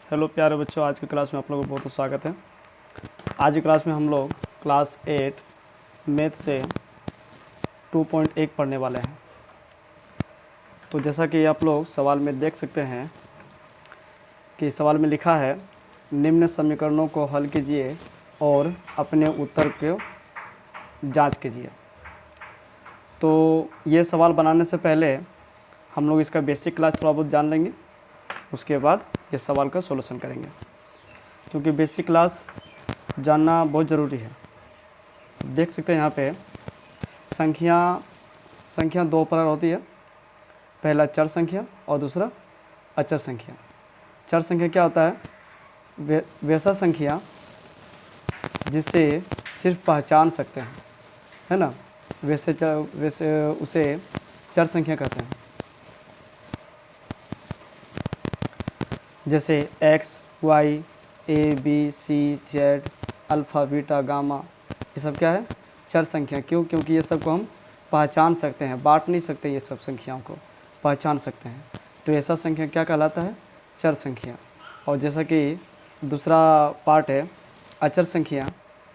Hello प्यारे बच्चों, आज की क्लास में आप लोगों का बहुत बहुत स्वागत है। आज की क्लास में हम लोग क्लास 8 मैथ से 2.1 पढ़ने वाले हैं। तो जैसा कि आप लोग सवाल में देख सकते हैं कि सवाल में लिखा है, निम्न समीकरणों को हल कीजिए और अपने उत्तर को जांच कीजिए। तो ये सवाल बनाने से पहले हम लोग इसका बेसिक क्लास थोड़ा बहुत जान लेंगे, उसके बाद ये सवाल का सॉल्यूशन करेंगे, क्योंकि बेसिक क्लास जानना बहुत ज़रूरी है। देख सकते हैं यहाँ पे संख्या दो प्रकार होती है। पहला चर संख्या और दूसरा अचर संख्या। चर संख्या क्या होता है? वैसा संख्या जिसे सिर्फ पहचान सकते हैं, है ना, वैसे उसे चर संख्या कहते हैं। जैसे एक्स, वाई, ए, बी, सी, जेड, अल्फ़ा, बीटा, गामा, ये सब क्या है? चर संख्या। क्यों? क्योंकि ये सब को हम पहचान सकते हैं, बांट नहीं सकते, ये सब संख्याओं को पहचान सकते हैं। तो ऐसा संख्या क्या कहलाता है? चर संख्या। और जैसा कि दूसरा पार्ट है अचर संख्या,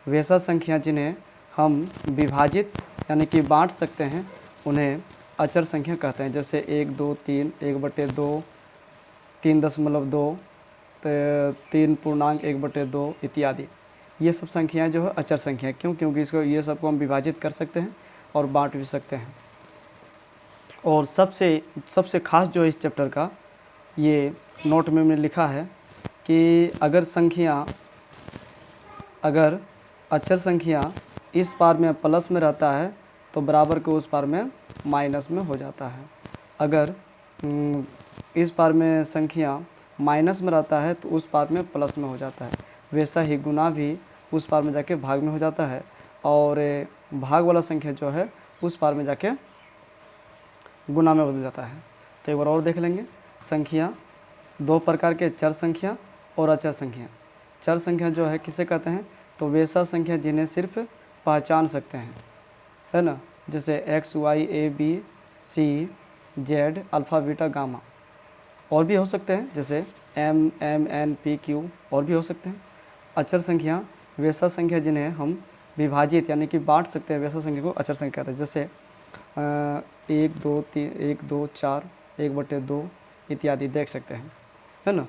वैसा संख्या जिन्हें हम विभाजित यानी कि बांट सकते हैं, उन्हें अचर संख्या कहते हैं। जैसे 1, 2, 3, 1/2, 3.2, 3.1/2 इत्यादि। ये सब संख्याएं जो है अचर संख्या। क्यों? क्योंकि ये सबको हम विभाजित कर सकते हैं और बांट भी सकते हैं। और सबसे खास जो है इस चैप्टर का, ये नोट में मैंने लिखा है कि अगर अचर संख्या इस पार में प्लस में रहता है तो बराबर के उस पार में माइनस में हो जाता है। अगर इस पार में संख्या माइनस में रहता है तो उस पार में प्लस में हो जाता है। वैसा ही गुना भी उस पार में जाके भाग में हो जाता है, और भाग वाला संख्या जो है उस पार में जाके गुना में बदल जाता है। तो एक बार और देख लेंगे। संख्या दो प्रकार के, चर संख्या और अचर संख्या। चर संख्या जो है किसे कहते हैं? तो वैसा संख्या जिन्हें सिर्फ पहचान सकते हैं, है ना। जैसे एक्स, वाई, ए, बी, सी, जेड, अल्फ़ा, बीटा, गामा। और भी हो सकते हैं, जैसे एम, एन, पी, क्यू, और भी हो सकते हैं। अचर संख्या वैसा संख्या जिन्हें हम विभाजित यानी कि बांट सकते हैं, वैसा संख्या को अचर संख्या कहते हैं। जैसे 1, 2, 3, 1, 2, 4, 1/2 इत्यादि देख सकते हैं, है ना।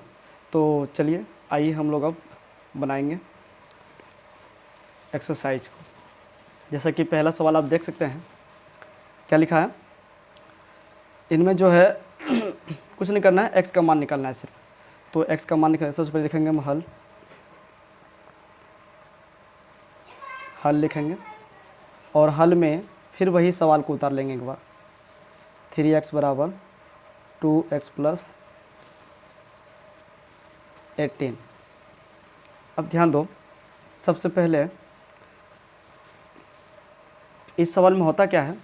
तो चलिए आइए हम लोग अब बनाएंगे एक्सरसाइज को। जैसा कि पहला सवाल आप देख सकते हैं, क्या लिखा है इनमें जो है कुछ नहीं करना है, एक्स का मान निकालना है सिर्फ। तो एक्स का मान निकालना, सबसे पहले लिखेंगे हम हल लिखेंगे, और हल में फिर वही सवाल को उतार लेंगे एक बार। 3x बराबर 2x प्लस 18। अब ध्यान दो, सबसे पहले इस सवाल में होता क्या है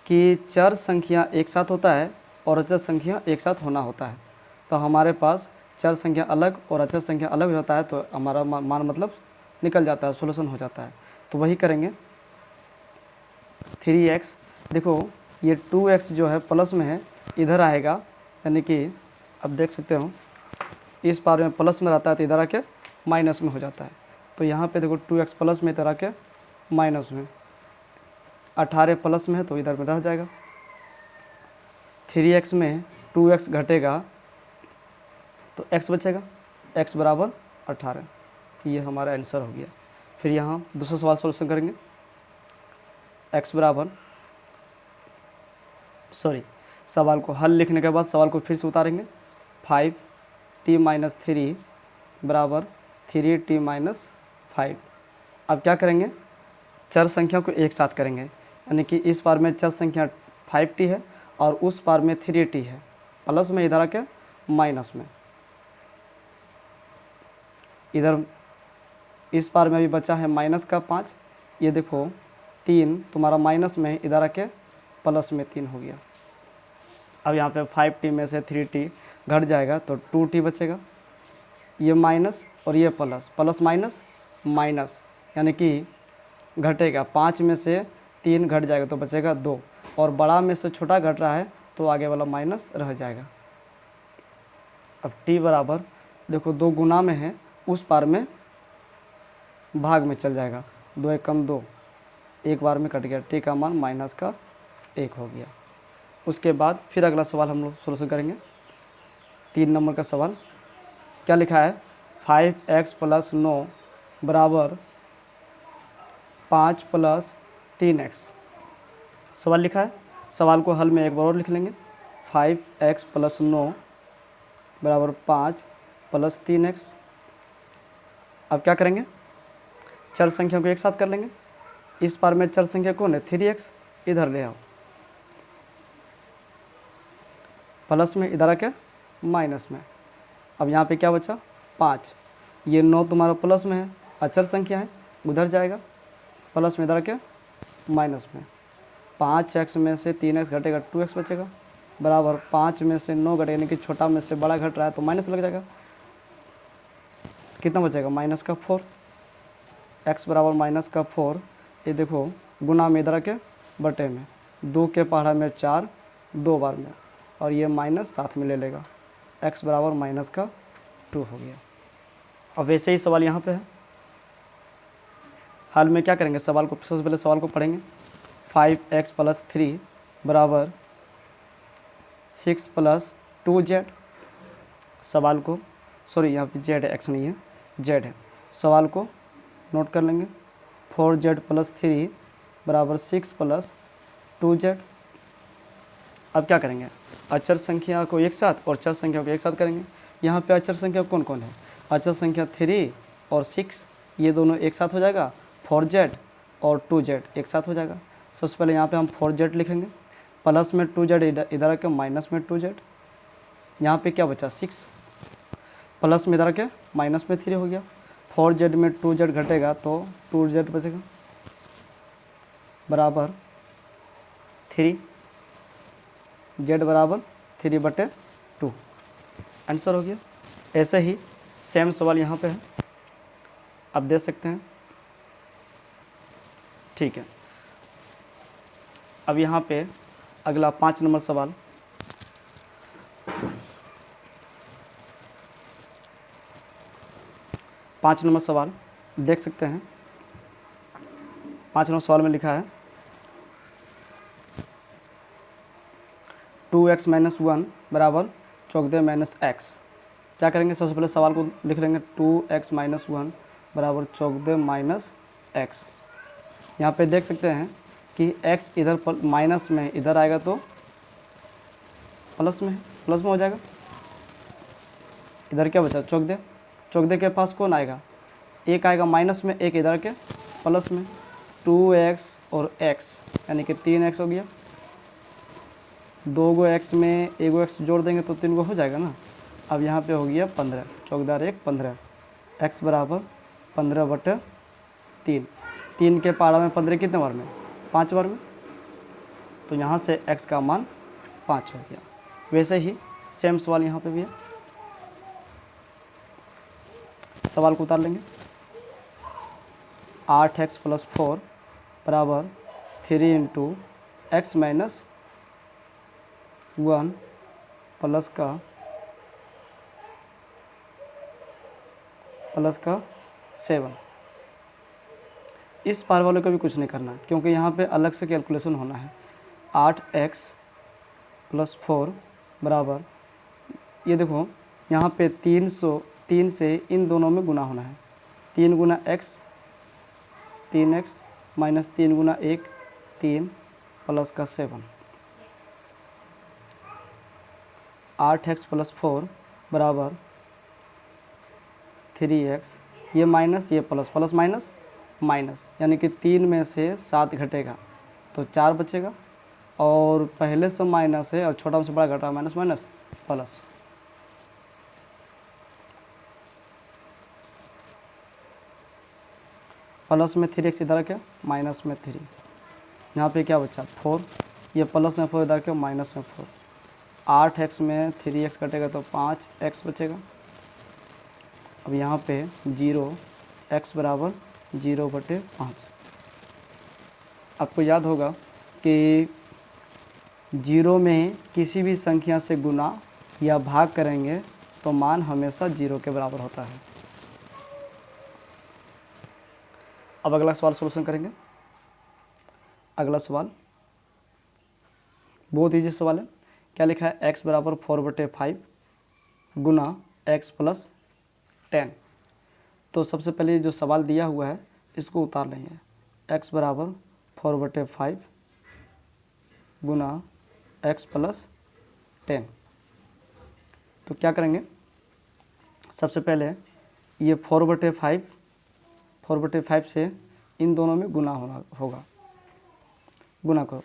कि चर संख्या एक साथ होता है और अचर संख्या एक साथ होना होता है। तो हमारे पास चर संख्या अलग और अचर संख्या अलग हो जाता है, तो हमारा मान मतलब निकल जाता है, सोल्यूशन हो जाता है। तो वही करेंगे। 3x, देखो ये 2x जो है प्लस में है, इधर आएगा, यानी कि अब देख सकते हो इस पार में प्लस में रहता है तो इधर आके माइनस में हो जाता है। तो यहाँ पे देखो 2x प्लस में, इधर आके माइनस में। 18 प्लस में है तो इधर में रह जाएगा। 3x में 2x घटेगा तो x बचेगा, x बराबर 18। ये हमारा आंसर हो गया। फिर यहाँ दूसरा सवाल सॉल्यूशन करेंगे। सवाल को हल लिखने के बाद सवाल को फिर से उतारेंगे। 5t - 3 बराबर 3t - 5। अब क्या करेंगे? चर संख्या को एक साथ करेंगे, यानी कि इस पार में चर संख्या 5t है और उस पार में 3t है, प्लस में इधर आके माइनस में। इधर इस पार में अभी बचा है माइनस का 5, ये देखो 3 तुम्हारा माइनस में, इधर आके प्लस में 3 हो गया। अब यहाँ पे 5t में से 3t घट जाएगा तो 2t बचेगा। ये माइनस और ये प्लस, प्लस माइनस माइनस, यानी कि घटेगा। 5 में से 3 घट जाएगा तो बचेगा 2, और बड़ा में से छोटा घट रहा है तो आगे वाला माइनस रह जाएगा। अब t बराबर देखो 2 गुना में है, उस पार में भाग में चल जाएगा। 2 एक कम 2, एक बार में कट गया, t का मान माइनस का 1 हो गया। उसके बाद फिर अगला सवाल हम लोग सोल्यूशन करेंगे। 3 नंबर का सवाल क्या लिखा है, 5x + 9 बराबर 5 + 3x। सवाल लिखा है, सवाल को हल में एक बार और लिख लेंगे। 5x + 9 बराबर 5 + 3x। अब क्या करेंगे, चर संख्या को एक साथ कर लेंगे। इस पार में चर संख्या कौन है, 3x, इधर ले आओ, प्लस में, इधर आके माइनस में। अब यहाँ पे क्या बचा, 5। ये 9 तुम्हारा प्लस में है, अचर संख्या है, उधर जाएगा, प्लस में, इधर आके माइनस में। 5x में से 3x घटेगा, 2x बचेगा, बराबर 5 में से 9 घटेगा, यानी कि छोटा में से बड़ा घट रहा है तो माइनस लग जाएगा। कितना बचेगा, -4। x बराबर -4। ये देखो गुना में, इधर के बटे में, 2 के पहाड़ा में 4, 2 बार में, और ये माइनस साथ में ले लेगा, x बराबर -2 हो गया। अब वैसे ही सवाल यहाँ पे है। हाल में क्या करेंगे, सवाल को सबसे पहले सवाल को पढ़ेंगे। 5x + 3 बराबर 6 + 2z। सवाल को, सॉरी यहाँ पे z है, x नहीं है, z है। सवाल को नोट कर लेंगे। 4z + 3 बराबर 6 + 2z। अब क्या करेंगे, अचर संख्या को एक साथ और चर संख्या को एक साथ करेंगे। यहाँ पे अचर संख्या कौन कौन है, अचर संख्या 3 और 6, ये दोनों एक साथ हो जाएगा। 4z और 2z एक साथ हो जाएगा। सबसे पहले यहाँ पे हम 4z लिखेंगे, प्लस में 2z, इधर आके माइनस में 2z। यहाँ पे क्या बचा, 6, प्लस में इधर आके माइनस में 3 हो गया। 4z में 2z घटेगा तो 2z बचेगा, बराबर 3, z बराबर 3/2। आंसर हो गया। ऐसे ही सेम सवाल यहाँ पे है, आप दे सकते हैं, ठीक है। अब यहाँ पे अगला 5 नंबर सवाल, देख सकते हैं। 5 नंबर सवाल में लिखा है 2x - 1 बराबर 14 - x। क्या करेंगे, सबसे पहले सवाल को लिख लेंगे, 2x - 1 बराबर 14 - x। यहाँ पे देख सकते हैं कि x इधर माइनस में, इधर आएगा तो प्लस में हो जाएगा। इधर क्या बचा, चौगदे के पास कौन आएगा, एक आएगा माइनस में, एक इधर के प्लस में। 2x और x यानी कि 3x हो गया। 2 गो x में 1 गो x जोड़ देंगे तो 3 गो हो जाएगा ना। अब यहाँ पे हो गया 15, 14 और 1 15, x बराबर 15/3। 3 के पहाड़ा में 15 कितने बार में, 5 बार में, तो यहाँ से x का मान 5 हो गया। वैसे ही सेम सवाल यहाँ पे भी है, सवाल को उतार लेंगे। 8x + 4 बराबर 3 × x - 1 प्लस का 7। इस पार वाले को भी कुछ नहीं करना है, क्योंकि यहाँ पे अलग से कैलकुलेशन होना है। 8x + 4 बराबर, ये देखो यहाँ पे 3 से इन दोनों में गुना होना है। 3 गुना x, 3x माइनस 3 गुना 1, 3 प्लस का 7। 8x + 4 बराबर 3x, ये माइनस, ये प्लस, प्लस माइनस माइनस, यानी कि 3 में से 7 घटेगा तो 4 बचेगा, और पहले से माइनस है और छोटा से बड़ा घटा, माइनस माइनस प्लस। प्लस में 3x इधर के माइनस में 3, यहाँ पे क्या बचा 4, ये प्लस में 4 इधर के माइनस में 4। 8x में 3x कटेगा तो 5x बचेगा। अब यहाँ पे 0, x बराबर 0/5। आपको याद होगा कि 0 में किसी भी संख्या से गुना या भाग करेंगे तो मान हमेशा 0 के बराबर होता है। अब अगला सवाल सॉल्यूशन करेंगे। अगला सवाल बहुत ईजी सवाल है। क्या लिखा है, x बराबर 4/5 गुना x प्लस 10। तो सबसे पहले जो सवाल दिया हुआ है इसको उतार लेंगे। x बराबर 4/5 गुना x प्लस 10। तो क्या करेंगे, सबसे पहले ये 4/5 से इन दोनों में गुना होगा। गुना करो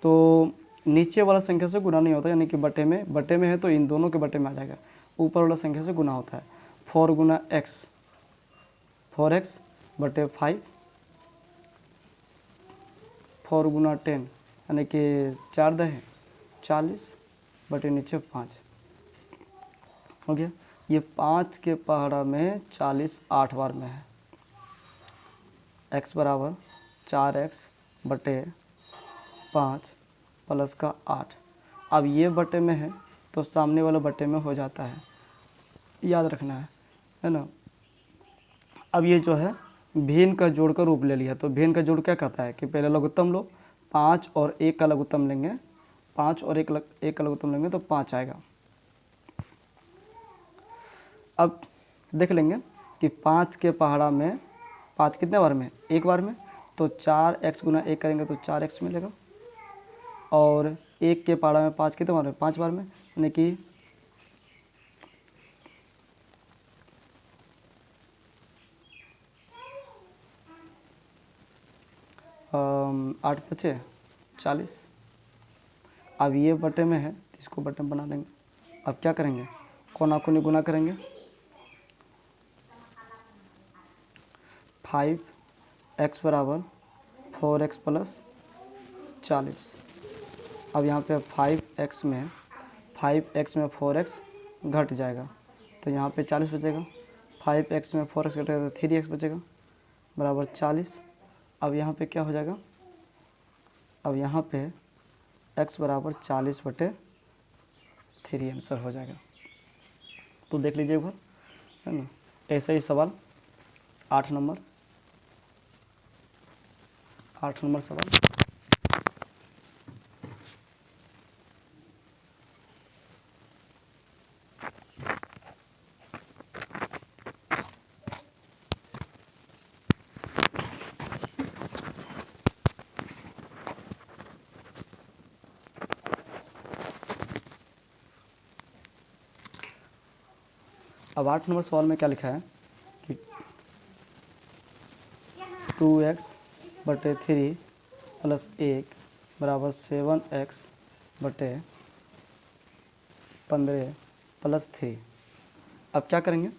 तो नीचे वाला संख्या से गुना नहीं होता, यानी कि बटे में है तो इन दोनों के बटे में आ जाएगा। ऊपर वाला संख्या से गुना होता है। 4 गुना x 4x/5, 4 गुना 10 यानी कि 4 दहे 40 बटे नीचे 5 हो गया। ये 5 के पहाड़ा में 40 8 बार में है। x बराबर 4x/5 प्लस का 8। अब ये बटे में है तो सामने वाला बटे में हो जाता है, याद रखना है ना। अब ये जो है भिन्न का जोड़ का रूप ले लिया। तो भिन्न का जोड़ क्या कहता है कि पहले लघुत्तम लो, 5 और 1 का लघुत्तम लेंगे, 5 और 1 का लघुत्तम लेंगे तो 5 आएगा। अब देख लेंगे कि 5 के पहाड़ा में 5 कितने बार में, एक बार में, तो 4x गुना 1 करेंगे तो 4x मिलेगा। और 1 के पहाड़ा में 5 कितने बार में, 5 बार में, यानी कि 8 बचे 40। अब ये बटे में है तो इसको बटे में बना देंगे। अब क्या करेंगे, कोना कोनी गुना करेंगे। 5x बराबर 4x प्लस 40। अब यहाँ पे 5x में 4x घट जाएगा तो यहाँ पे 40 बचेगा। 5x में 4x घटेगा तो 3x बचेगा बराबर 40। अब यहाँ पे क्या हो जाएगा, अब यहाँ पे x बराबर 40/3 आंसर हो जाएगा। तो देख लीजिए एक बार, है ना। ऐसा ही सवाल 8 नंबर सवाल। अब 8 नंबर सवाल में क्या लिखा है कि 2x/3 प्लस 1 बराबर 7x/15 प्लस 3। अब क्या करेंगे,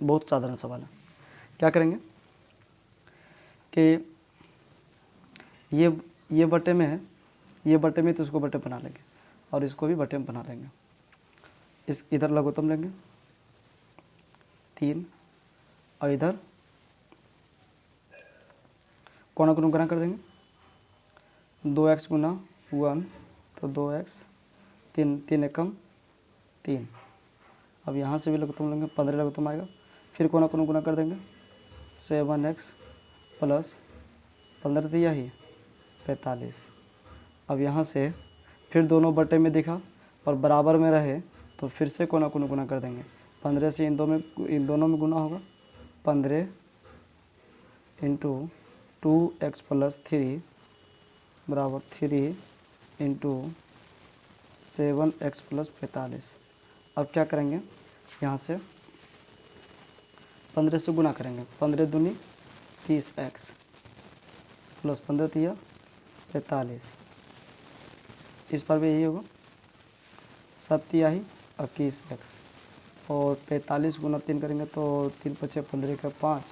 बहुत साधारण सवाल है। क्या करेंगे कि ये बटे में है, ये बटे में तो इसको बटे बना लेंगे और इसको भी बटे में बना लेंगे। इस इधर लघुत्तम लेंगे 3 और इधर कोना कोना गुना कर देंगे। 2x गुना 1 तो 2x, 3 एकम 3। अब यहाँ से भी लघुत्तम लेंगे, 15 लघुत्तम आएगा। फिर कोना कोना गुना कर देंगे। 7x प्लस 15 दिया ही 45। अब यहाँ से फिर दोनों बटे में दिखा और बराबर में रहे तो फिर से कोना कोना गुना कर देंगे। 15 से इन दोनों में गुना होगा। 15 इंटू 2x प्लस 3 बराबर 3 इंटू 7x प्लस 45। अब क्या करेंगे, यहाँ से 15 से गुना करेंगे। 15 दूनी 30x प्लस 15 दिया 45। इस पर भी यही होगा, 7 ही 21x और 45 गुना 3 करेंगे तो 3 × 5 15 का 5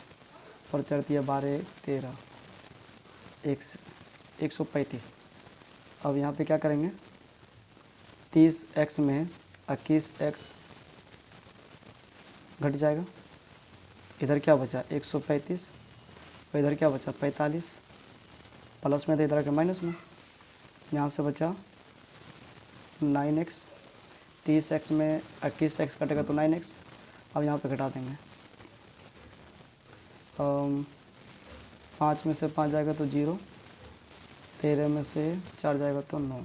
और 4 दिया 12 13 135। अब यहाँ पे क्या करेंगे, 30x में 21x घट जाएगा। इधर क्या बचा 135 और इधर क्या बचा 45। प्लस में था, इधर के माइनस में। यहाँ से बचा 9x 30x में 21x कटेगा तो 9x। अब यहाँ पे घटा देंगे, 5 में से 5 जाएगा तो 0, 13 में से 4 जाएगा तो 9,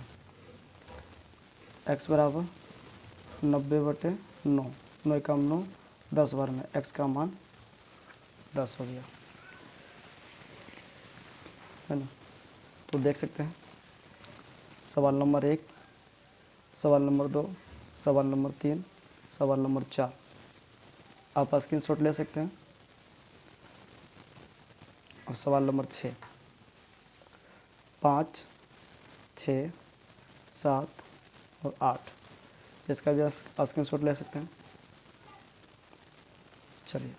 x बराबर 90/9, 9 कम 9, 10 बार में x का मान 10 हो गया, है ना। तो देख सकते हैं सवाल नंबर 1, सवाल नंबर 2, सवाल नंबर 3, सवाल नंबर 4 आप स्क्रीनशॉट ले सकते हैं। और सवाल नंबर 6, 5, 6, 7 और 8 इसका भी स्क्रीनशॉट ले सकते हैं। चलिए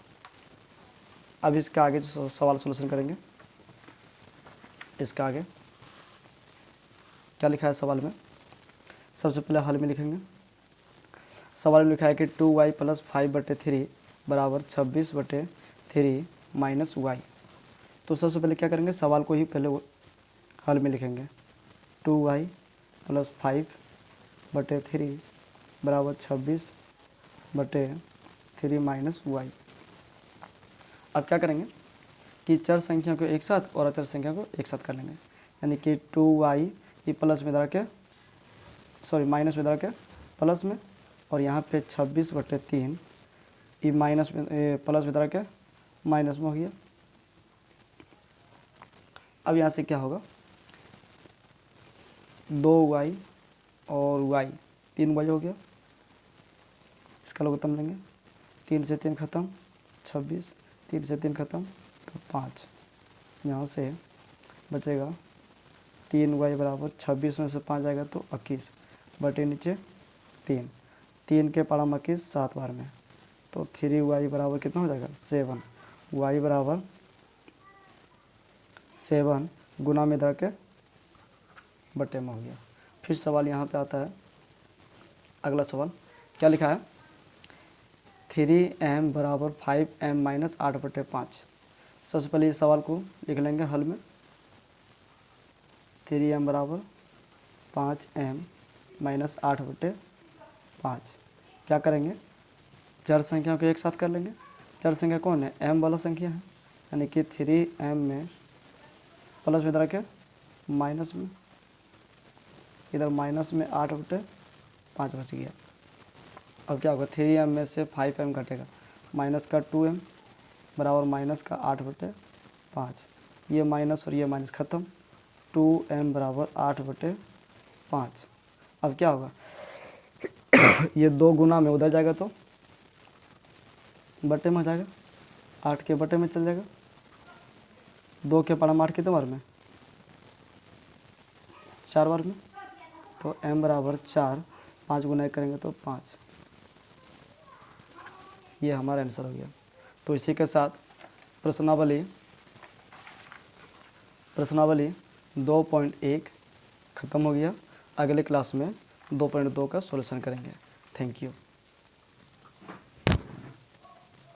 अब इसका आगे जो सवाल सॉल्यूशन करेंगे, इसका आगे क्या लिखा है सवाल में। सबसे पहले हल में लिखेंगे। सवाल में लिखा है कि 2y + 5/3 बराबर 26/3 माइनस y। तो सबसे पहले क्या करेंगे, सवाल को ही पहले हल में लिखेंगे। 2y + 5/3 बराबर 26/3 माइनस y। अब क्या करेंगे कि चर संख्या को एक साथ और अचर संख्या को एक साथ कर लेंगे, यानी कि 2y ये प्लस में धरा के माइनस में धरा के प्लस में, और यहाँ पे 26/3 ये माइनस में प्लस में धरा के माइनस में हो गया। अब यहाँ से क्या होगा, 2y और y 3y हो गया, इसका लोगोत्तम लेंगे, 3 से 3 खत्म 26, 3 से 3 खत्म तो 5, यहाँ से बचेगा 3y बराबर 26 में से 5 आएगा तो 21 बटे नीचे 3, 3 के पारा 21 7 बार में, तो 3y बराबर कितना हो जाएगा 7, y बराबर 7 गुना में धर के बटे में हो गया। फिर सवाल यहाँ पे आता है, अगला सवाल क्या लिखा है, 3m बराबर 5m माइनस 8/5। सबसे पहले इस सवाल को लिख लेंगे हल में। 3m बराबर 5m माइनस 8/5। क्या करेंगे, चर संख्या को एक साथ कर लेंगे। चर संख्या कौन है, m वाला संख्या है, यानी कि 3m में प्लस में धरा के माइनस में, इधर माइनस में 8/5 बच गया। अब क्या होगा, 3m में से 5m घटेगा, माइनस का 2m बराबर माइनस का 8/5, ये माइनस और ये माइनस ख़त्म, 2m बराबर 8/5। अब क्या होगा ये 2 गुना में उधर जाएगा तो बटे में हो जाएगा, 8 के बटे में चल जाएगा, 2 के पारा 8 कितने बार में 4 बार में, तो m बराबर 4, 5 गुना करेंगे तो 5, ये हमारा आंसर हो गया। तो इसी के साथ प्रश्नावली 2.1 ख़त्म हो गया। अगले क्लास में 2.2 का सॉल्यूशन करेंगे। Thank you.